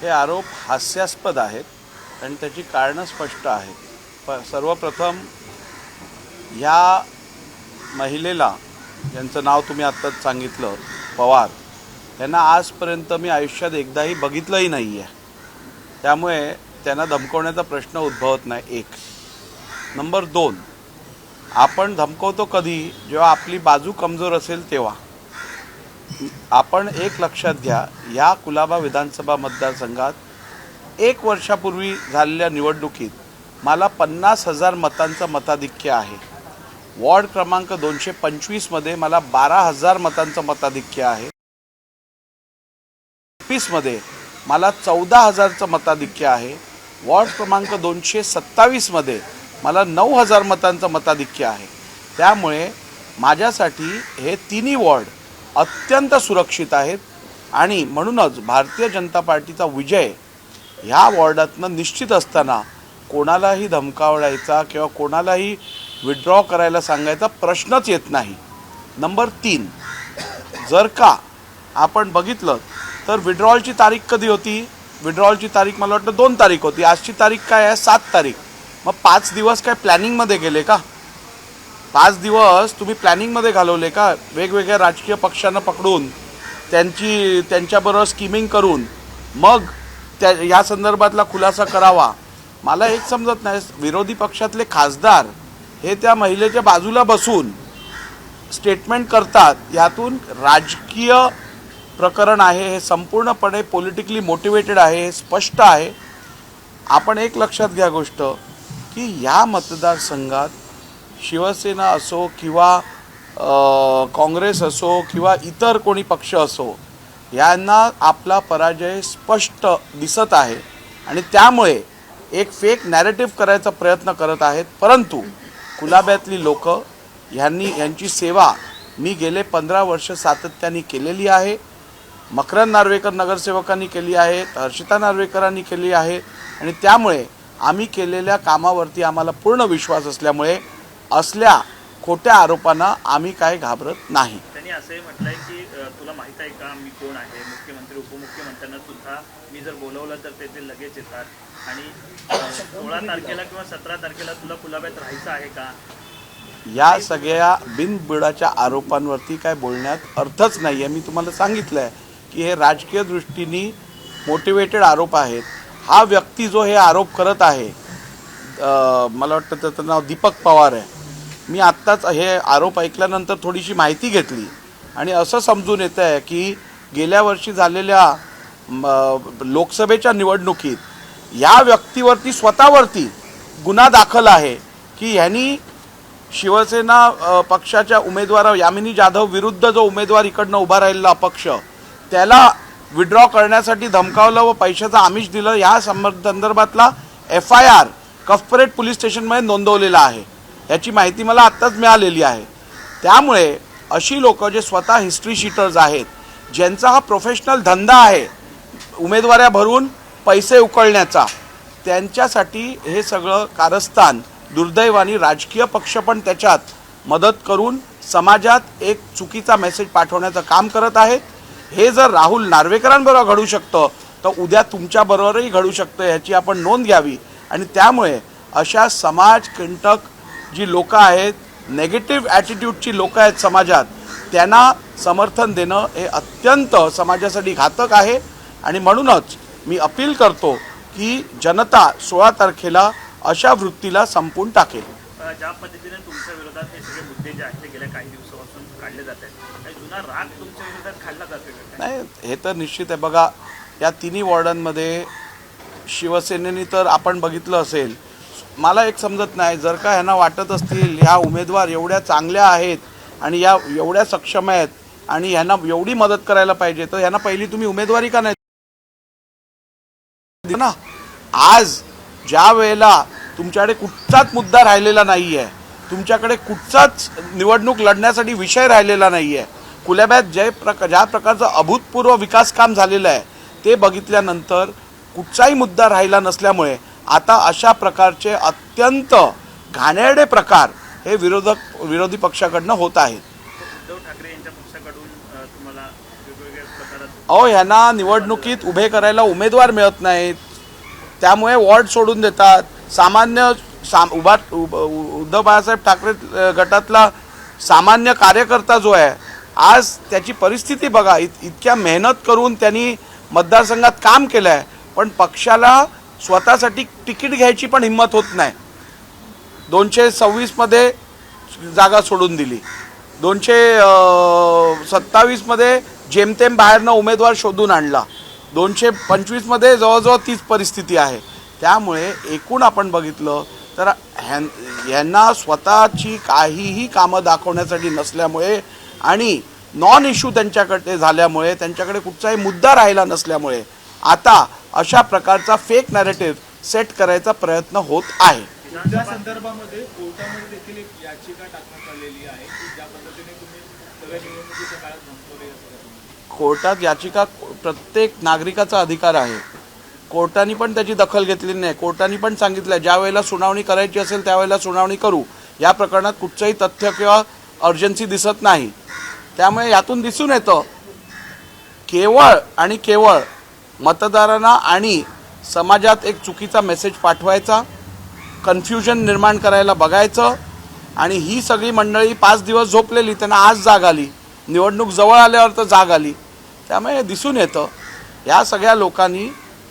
हे आरोप हास्यास्पद आहेत आणि त्याची कारणं स्पष्ट आहेत। सर्वप्रथम ह्या महिलेला, ज्यांचं नाव तुम्ही आत्ताच सांगितलं, पवार, यांना आजपर्यंत मी आयुष्यात एकदाही बघितलंही नाही आहे। त्यामुळे त्यांना धमकवण्याचा प्रश्न उद्भवत नाही। एक नंबर 2, आपण धमकवतो कधी, जेव्हा आपली बाजू कमजोर असेल तेव्हा। आपण एक लक्षात घ्या, या कुलाबा विधानसभा मतदारसंघात 1 वर्षापूर्वी झालेल्या निवडणुकीत मला 50,000 मतांचं मताधिक्य आहे। वॉर्ड क्रमांक 225 मध्ये मला 12,000 मतांचं मताधिक्य आहे। 20 मध्ये मला 14,000चं मताधिक्य आहे। वॉर्ड क्रमांक 227 मध्ये मला 9,000 मतांचं मताधिक्य आहे। त्यामुळे माझ्यासाठी हे तिन्ही वॉर्ड अत्यंत सुरक्षित आहेत आणि म्हणूनच भारतीय जनता पार्टीचा विजय ह्या वॉर्डातनं निश्चित असताना कोणालाही धमकावण्याचा किंवा कोणालाही विड्रॉ करायला सांगायचा प्रश्नच येत नाही। नंबर 3, जर का आपण बघितलं तर विड्रॉलची तारीख कधी होती? विड्रॉलची तारीख मला वाटतं 2 तारीख होती। आजची तारीख काय आहे? 7 तारीख। मग 5 दिवस काय प्लॅनिंगमध्ये गेले का? 5 दिवस तुम्ही प्लॅनिंगमध्ये घालवले का? वेगवेगळ्या राजकीय पक्षांना पकडून त्यांच्याबरोबर स्कीमिंग करून मग या संदर्भातला खुलासा करावा? मला एक समजत नाही, विरोधी पक्षातले खासदार हे त्या महिलेच्या बाजूला बसून स्टेटमेंट करतात, यातून राजकीय प्रकरण आहे, हे संपूर्णपणे पॉलिटिकली मोटिवेटेड आहे, हे स्पष्ट आहे। आपण एक लक्षात घ्या गोष्ट, की या मतदारसंघात शिवसेना असो किंवा काँग्रेस असो किंवा इतर कोणी पक्ष असो, यांना आपला पराजय स्पष्ट दिसत आहे आणि त्यामुळे एक फेक नॅरेटिव्ह करायचा प्रयत्न करत आहेत। परंतु कुलाब्यातली लोक यांची सेवा मी गेले 15 वर्ष सातत्याने केलेली आहे। मकरंद नार्वेकर नगरसेवकांनी केली आहे, हर्षिता नार्वेकरांनी केली आहे आणि त्यामुळे आम्ही केलेल्या कामावरती आम्हाला पूर्ण विश्वास असल्यामुळे असल्या खोट्या आरोपांना आम्ही काय घाबरत नाही। त्यांनी असंही म्हटलंय की तुला माहित आहे का मी कोण आहे? मुख्यमंत्री उपमुख्यमंत्र्यांना सुद्धा मी जर बोलवलं तर ते लगेच येतात आणि 16 तारखेला किंवा 17 तारखेला तुला कुलाब्यात राहायचं आहे का? या सगळ्या बिनबुडाच्या आरोपांवरती काय बोलण्यात अर्थच नाही आहे। मी तुम्हाला सांगितलं आहे की हे राजकीय दृष्टीने मोटिवेटेड आरोप आहेत। हा व्यक्ती जो हे आरोप करत आहे, मला वाटतं त्याचं नाव दीपक पवार आहे। मी आत्ताच हे आरोप ऐकल्यानंतर थोडीशी माहिती घेतली आणि असं समजून येतं आहे की गेल्या वर्षी झालेल्या लोकसभेच्या निवडणुकीत या व्यक्तीवरती स्वतःवरती गुन्हा दाखल आहे की ह्यांनी शिवसेना पक्षाच्या उमेदवार यामिनी जाधव विरुद्ध जो उमेदवार इकडनं उभा राहिलेला अपक्ष, त्याला विड्रॉ करण्यासाठी धमकावलं व पैशाचं आमिष दिलं। या संदर्भातला FIR कफपरेट पोलीस स्टेशनमध्ये नोंदवलेला आहे। याची माहिती मला आत्ताच मिळालेली आहे। त्यामुळे अशी लोक जे स्वतः हिस्ट्री शीटर्स आहेत, ज्यांचा हा प्रोफेशनल धंदा आहे उमेदवाऱ्या भरून पैसे उकळण्याचा, त्यांच्यासाठी हे सगळं कारस्थान दुर्दैवाने राजकीय पक्ष पण त्याच्यात मदत करून समाजात एक चुकीचा मेसेज पाठवण्याचं काम करत आहेत। हे जर राहुल नार्वेकरांबरोबर घडू शकतं तर उद्या तुमच्याबरोबरही घडू शकतं, ह्याची आपण नोंद घ्यावी। आणि त्यामुळे अशा समाजकंटक जी लोक आहेत, नेगेटिव्ह ॲटिट्यूडची लोक आहेत समाजात, त्यांना समर्थन देणं हे अत्यंत समाजासाठी घातक आहे। आणि म्हणूनच मी अपील करतो की जनता 16 तारखेला अशा वृत्तीला संपवून टाकेल। ज्या पद्धतीने तुमच्या विरोधात हे सगळे मुद्दे जे आहेत ते गेल्या काही दिवसापासून काढले जात आहेत, काही जुना राग तुमच्या विरोधात काढला जातोय का? नाही, हे तर निश्चित आहे। बघा, या तिन्ही वॉर्डांमध्ये शिवसेनेने तर आपण बघितलं असेल, मला एक समजत नाही, जर का ह्यांना वाटत असतील ह्या उमेदवार एवढ्या चांगल्या आहेत आणि या एवढ्या सक्षम आहेत आणि ह्यांना एवढी मदत करायला पाहिजे, तर ह्यांना पहिली तुम्ही उमेदवारी का नाही ना? आज ज्या वेळेला तुमच्याकडे कुठचाच मुद्दा राहिलेला नाही आहे, तुमच्याकडे कुठचाच निवडणूक लढण्यासाठी विषय राहिलेला नाही आहे, कुलाब्यात ज्या प्रकारचं अभूतपूर्व विकास काम झालेलं आहे ते बघितल्यानंतर कुठचाही मुद्दा राहिला नसल्यामुळे आता अशा प्रकारचे अत्यंत घाणेरडे प्रकार हे विरोधी पक्षाकडनं होत आहेत। उद्धव ठाकरे यांच्या पक्षाकडून तुम्हाला वेगवेगळ्या प्रकारात अहो ह्यांना निवडणुकीत उभे करायला उमेदवार मिळत नाहीत, त्यामुळे वॉर्ड सोडून देतात. सामान्य उद्धव बाळासाहेब ठाकरे गटातला सामान्य कार्यकर्ता जो आहे, आज त्याची परिस्थिती बघा. इतक्या मेहनत करून त्यांनी मतदारसंघात काम केलं आहे, पण पक्षाला स्वतःसाठी तिकीट घ्यायची पण हिंमत होत नाही. 226मध्ये जागा सोडून दिली, 227मध्ये जेमतेम बाहेरनं उमेदवार शोधून आणला, 225मध्ये जवळजवळ तीच परिस्थिती आहे. त्यामुळे एकूण आपण बघितलं तर ह्यांना स्वतःची काहीही कामं दाखवण्यासाठी नसल्यामुळे आणि नॉन इश्यू त्यांच्याकडे झाल्यामुळे, त्यांच्याकडे कुठचाही मुद्दा राहिला नसल्यामुळे आता अशा प्रकारचा फेक नॅरेटिव्ह सेट करायचा प्रयत्न होत आहे. त्या संदर्भामध्ये कोर्टामध्ये देखील एक याचिका टाकण्यात आलेली आहे की ज्या पद्धतीने तुम्ही सगळ्या निवडणुकीच्या काळात धमकवले असं. कोर्टात याचिका प्रत्येक नागरिकाचा अधिकार आहे. कोर्टाने पण त्याची दखल घेतली नाही. कोर्टाने पण सांगितलं ज्या वेळेला सुनावणी करायची असेल त्यावेळेला सुनावणी करू. या प्रकरणात कुठचंही तथ्य किंवा अर्जन्सी दिसत नाही. त्यामुळे यातून दिसून येतं केवळ आणि केवळ मतदारांना आणि समाजात एक चुकीचा मेसेज पाठवायचा, कन्फ्युजन निर्माण करायला बघायचं. आणि ही सगळी मंडळी 5 दिवस झोपलेली, त्यांना आज जाग आली, निवडणूक जवळ आल्यावर तर जाग आली. त्यामुळे दिसून येतं या सगळ्या लोकांनी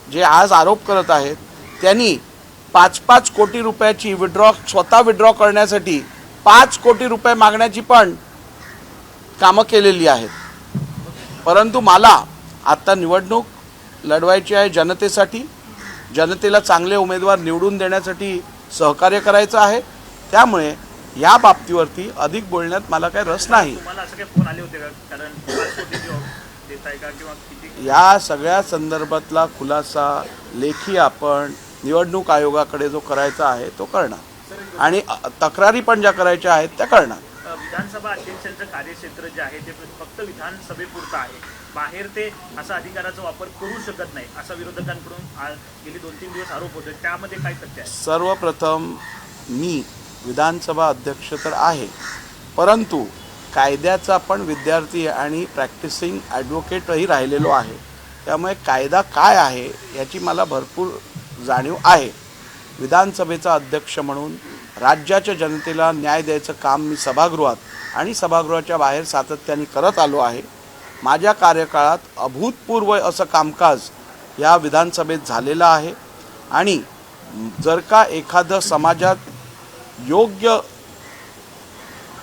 जे आज आरोप करत आहेत त्यांनी 5-5 कोटी रुपयाची स्वतः विड्रॉ करण्यासाठी 5 कोटी रुपये मागण्याची पण कामं केलेली आहेत. परंतु मला आत्ता निवडणूक लढवायची आहे जनतेसाठी, जनतेला चांगले उमेदवार निवडून देण्यासाठी सहकार्य करायचं आहे. त्यामुळे या बाबतीवरती अधिक बोलण्यात मला काही रस नाही. तुम्हाला असं काही फोन आले होते का? कारण 5 कोटी देताय का किंवा किती? या सगळ्या संदर्भातला खुलासा लेखी आपण निवडणूक आयोगाकडे जो करायचा आहे तो करणार आणि तक्रारी पण ज्या करायच्या आहेत त्या करणार. विधानसभा अध्यक्षांचं कार्यक्षेत्र जे आहे ते फक्त विधानसभेपुरतं आहे, बाहेर ते असा अधिकाराचा वापर करू शकत नाही असा विरोधकांकडून गेली 2-3 दिवस आरोप होतोय. त्यामध्ये काय तथ्य आहे? सर्वप्रथम मी विधानसभा अध्यक्ष तर आहे, परंतु कायद्याचा पण विद्यार्थी आणि प्रॅक्टिसिंग ॲडव्होकेटही राहिलेलो आहे. त्यामुळे कायदा काय आहे याची मला भरपूर जाणीव आहे. विधानसभेचा अध्यक्ष म्हणून राज्याच्या जनतेला न्याय द्यायचं काम मी सभागृहात आणि सभागृहाच्या बाहेर सातत्याने करत आलो आहे. माझ्या कार्यकाळात अभूतपूर्व असं कामकाज या विधानसभेत झालेलं आहे. आणि जर का एखादं समाजात योग्य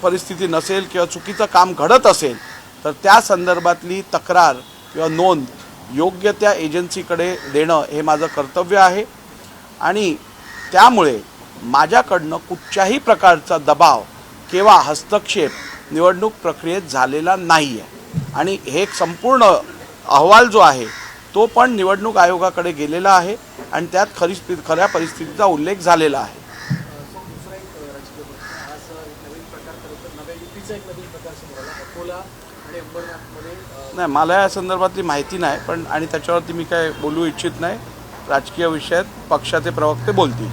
परिस्थिती नसेल किंवा चुकीचं काम घडत असेल तर त्या संदर्भातली तक्रार किंवा नोंद योग्य त्या एजन्सीकडे देणं हे माझं कर्तव्य आहे. आणि त्यामुळे माझ्याकडनं कुठच्याही प्रकारचा दबाव किंवा हस्तक्षेप निवडणूक प्रक्रियेत झालेला नाही आहे. आणि हे एक संपूर्ण अहवाल जो आहे तो पण निवडणूक आयोगाकडे गेलेला आहे आणि त्यात खऱ्या परिस्थितीचा उल्लेख झालेला आहे. नाही, मला या संदर्भातली माहिती नाही, पण आणि त्याच्यावरती मी काय बोलू इच्छित नाही. राजकीय विषयात पक्षाचे प्रवक्ते बोलतील.